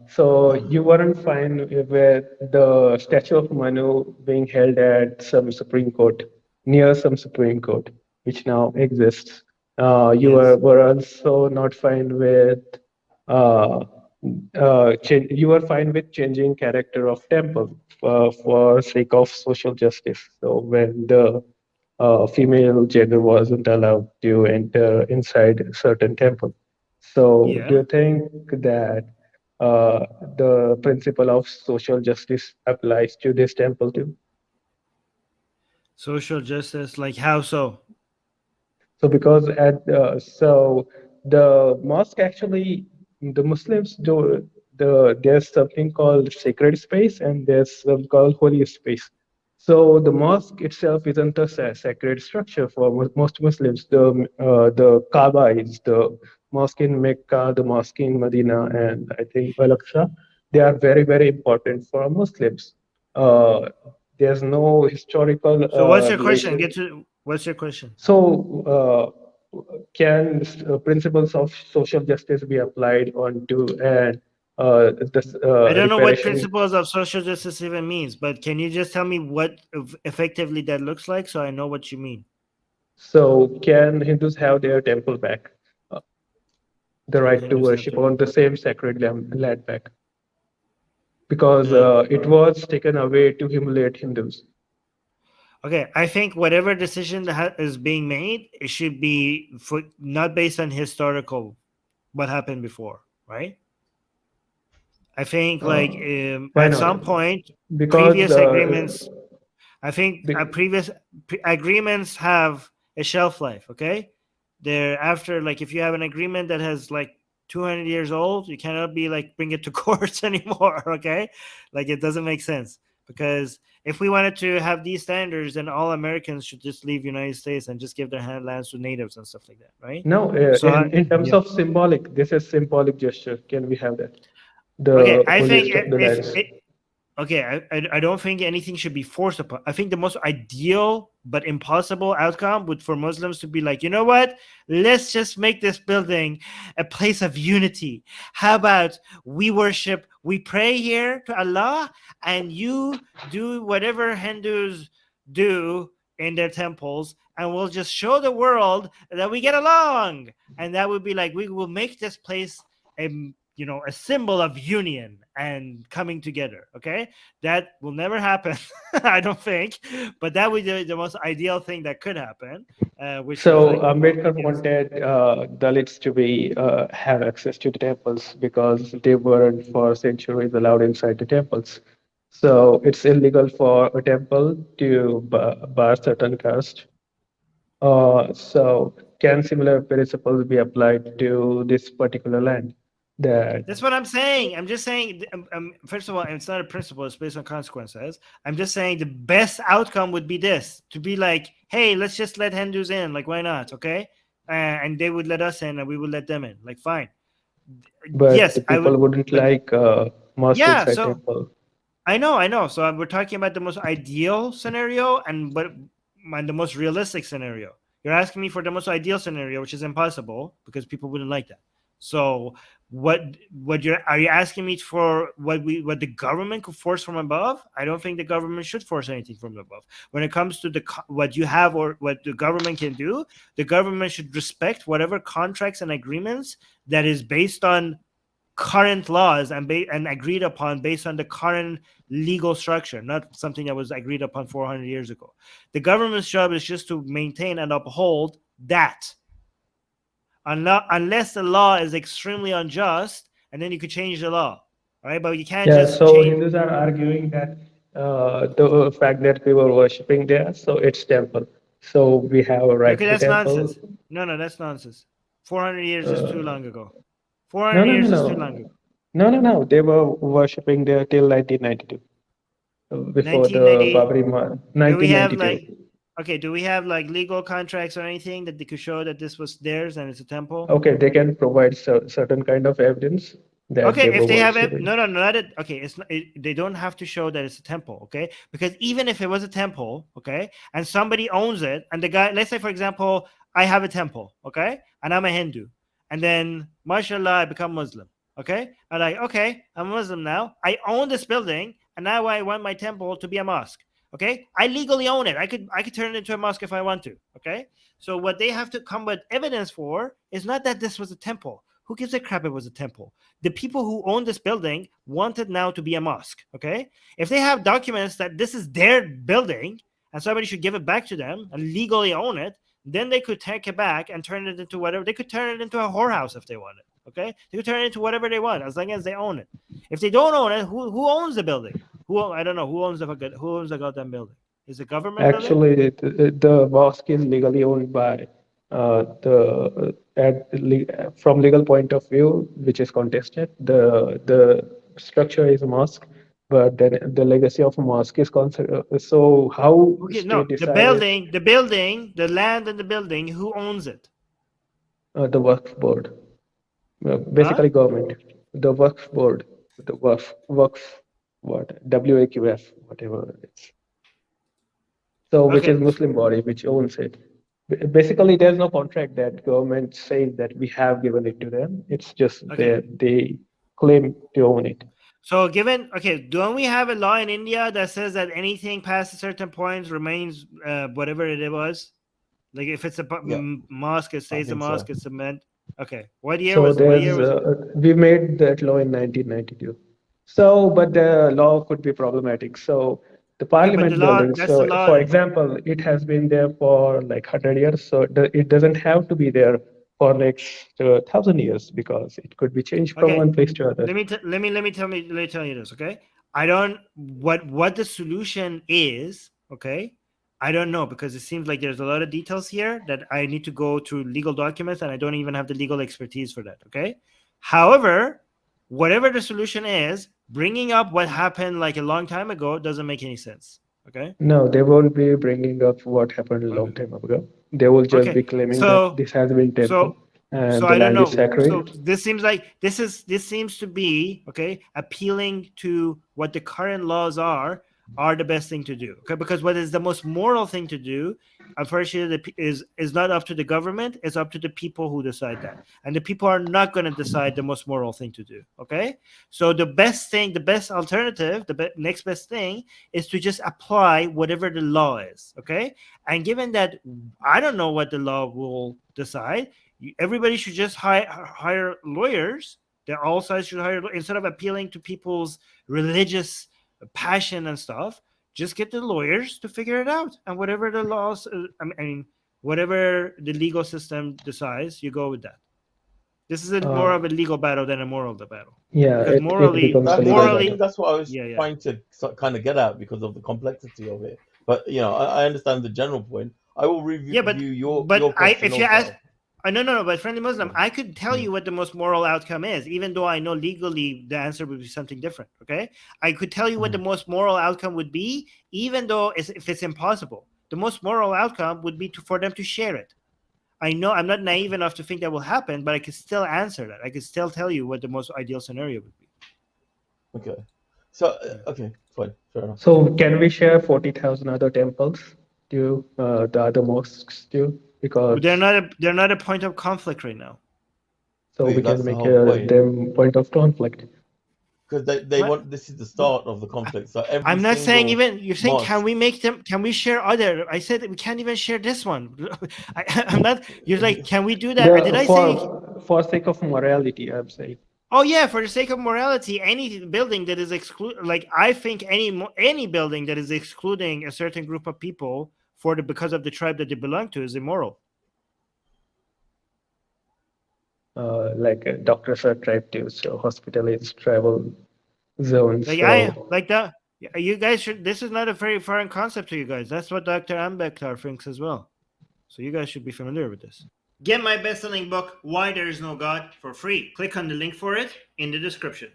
So you weren't fine with the statue of Manu being held at some Supreme Court, near some Supreme Court, which now exists. You Yes. were also not fine with uh, you were fine with changing character of temple for sake of social justice. So when the female gender wasn't allowed to enter inside a certain temple. So do Yeah. you think that uh, the principle of social justice applies to this temple too? Social justice, like how so? So because the mosque actually, the Muslims do there's something called sacred space and there's something called holy space. So the mosque itself isn't a sacred structure for most Muslims. The Kaaba is the mosque in Mecca, the mosque in Medina, and I think Al-Aqsa. They are very important for Muslims. Uh, there's no historical So what's your question? relation. Get to what's your question? So, can principles of social justice be applied onto and this I don't know what reparation? principles of social justice even means, but can you just tell me what effectively that looks like so I know what you mean? So, can Hindus have their temple back, uh, the Can right to Hindus have worship their on the same sacred land back? Because the it was taken away to humiliate Hindus. Okay, I think whatever decision that is being made, it should be for not based on historical what happened before, right? I think Uh, like why at not? some point, Because previous agreements. I think the, previous agreements have a shelf life. Okay, they're after like if you have an agreement that has like 200 years old, you cannot be like bring it to courts anymore. Okay, like it doesn't make sense because if we wanted to have these standards, then all Americans should just leave United States and just give their lands to natives and stuff like that, right? no, So in terms yeah. of symbolic, this is symbolic gesture. Can we have that? Okay, The I think holiest of the if lands. okay, I don't think anything should be forced upon. I think the most ideal but impossible outcome would for Muslims to be like, you know what? Let's just make this building a place of unity. How about we pray here to Allah, and you do whatever Hindus do in their temples, and we'll just show the world that we get along. And that would be like we will make this place a a symbol of union and coming together. Okay, that will never happen. I don't think, but that would be the most ideal thing that could happen, which is So like Ambedkar yes. wanted Dalits to be have access to the temples because they weren't for centuries allowed inside the temples. So it's illegal for a temple to bar certain caste. So can similar principles be applied to this particular land? That That's what I'm saying. I'm just saying. First of all, it's not a principle; it's based on consequences. I'm just saying the best outcome would be this: to be like, "Hey, let's just let Hindus in. Like, why not? Okay." And they would let us in, and we would let them in. Like, fine. but Yes, the I would. people wouldn't But like mosque yeah, inside so temple. I know. So we're talking about the most ideal scenario and the most realistic scenario. You're asking me for the most ideal scenario, which is impossible because people wouldn't like that. So what you're are you asking me for what the government could force from above? I don't think the government should force anything from above. When it comes to what you have or what the government can do, the government should respect whatever contracts and agreements that is based on current laws and agreed upon based on the current legal structure, not something that was agreed upon 400 years ago. The government's job is just to maintain and uphold that, unless the law is extremely unjust, and then you could change the law, right? But you can't Yeah, just so change. Hindus are arguing that the fact that we were worshipping there, so it's temple. So we have a right Okay, to that's temple. nonsense. No, that's nonsense. 400 years is too Uh, long ago. no, 400 no, no, years is too long no. ago. No. They were worshipping there till 1992, before the 1990. Babri 1992. Do we have like legal contracts or anything that they could show that this was theirs and it's a temple? Okay, they can provide certain kind of evidence that Okay, they if were they have it, worshipping. no, not it. Okay, they don't have to show that it's a temple. Okay, because even if it was a temple, okay, and somebody owns it, and the guy, let's say for example, I have a temple, okay, and I'm a Hindu, and then mashallah, I become Muslim, Okay, I'm like, okay, I'm a Muslim now. I own this building, and now I want my temple to be a mosque. Okay, I legally own it. I could turn it into a mosque if I want to. Okay, so what they have to come with evidence for is not that this was a temple. Who gives a crap it was a temple? The people who own this building want it now to be a mosque. Okay, if they have documents that this is their building and somebody should give it back to them and legally own it, then they could take it back and turn it into whatever. They could turn it into a whorehouse if they wanted. Okay, they could turn it into whatever they want as long as they own it. If they don't own it, who owns the building? I don't know who owns the goddamn building. Is it government building? Actually, the mosque is legally owned by from legal point of view, which is contested. The structure is a mosque, but then the legacy of a mosque is considered. So how Okay, no, state decided? the land and the building. Who owns it? The Waqf board, Huh? basically government. The Waqf board, the Waqf, what WAQF, whatever it's. So which is Okay, Muslim body which owns it. Basically, there's no contract that government says that we have given it to them. It's just okay. that they claim to own it. So don't we have a law in India that says that anything past a certain point remains whatever it was? Like if it's a Yeah, mosque, it I stays a think so. mosque. It's cement. Okay. What So year was it? we made that law in 1992. So, but the law could be problematic. So the Okay, but parliament building. that's the So, law. for example, it has been there for like 100 years. So it doesn't have to be there for next 1,000 years because it could be changed from Okay. one place to other. Let me tell you this. Okay. I don't what the solution is. Okay. I don't know because it seems like there's a lot of details here that I need to go through legal documents and I don't even have the legal expertise for that. Okay. However, whatever the solution is, bringing up what happened like a long time ago doesn't make any sense. Okay. No, they won't be bringing up what happened a long Okay. time ago. They will just be Okay. claiming that So this has been temple and the I don't land is know. So sacred. this seems like this seems to be okay appealing to what the current laws are the best thing to do. Okay, because what is the most moral thing to do, unfortunately, is not up to the government. It's up to the people who decide that, and the people are not going to decide the most moral thing to do. Okay, so the best alternative, next best thing is to just apply whatever the law is. Okay, and given that I don't know what the law will decide, everybody should just hire lawyers. That all sides should hire instead of appealing to people's religious passion and stuff. Just get the lawyers to figure it out, and whatever the laws, whatever the legal system decides, you go with that. This is more of a legal battle than a moral battle. Yeah, Because it becomes a legal I battle. think that's what I was Yeah. trying to kind of get at because of the complexity of it. But I understand the general point. I will review your question if you also. ask, no, but friendly Muslim, I could tell you what the most moral outcome is, even though I know legally the answer would be something different. Okay, I could tell you what the most moral outcome would be, even though if it's impossible. The most moral outcome would be for them to share it. I know I'm not naive enough to think that will happen, but I could still answer that. I could still tell you what the most ideal scenario would be. Okay, so okay, fine, fair enough. So can we share 40,000 other temples to the other mosques too? Because they're not a point of conflict right now. so Wait, we that's can the make whole point. them point of conflict. Because they want this is the start of the conflict. So I'm not saying single you're saying mosque- can we share other? I said that we can't even share this one. I'm not. You're like, can we do that? Did I say? For sake of morality, I'm saying. Oh yeah, for the sake of morality, any building that is I think any building that is excluding a certain group of people because of the tribe that they belong to is immoral. Like doctors are tribed to, so hospital is tribal zones. You guys should. This is not a very foreign concept to you guys. That's what Dr. Ambekar thinks as well. So you guys should be familiar with this. Get my best-selling book, Why There Is No God, for free. Click on the link for it in the description.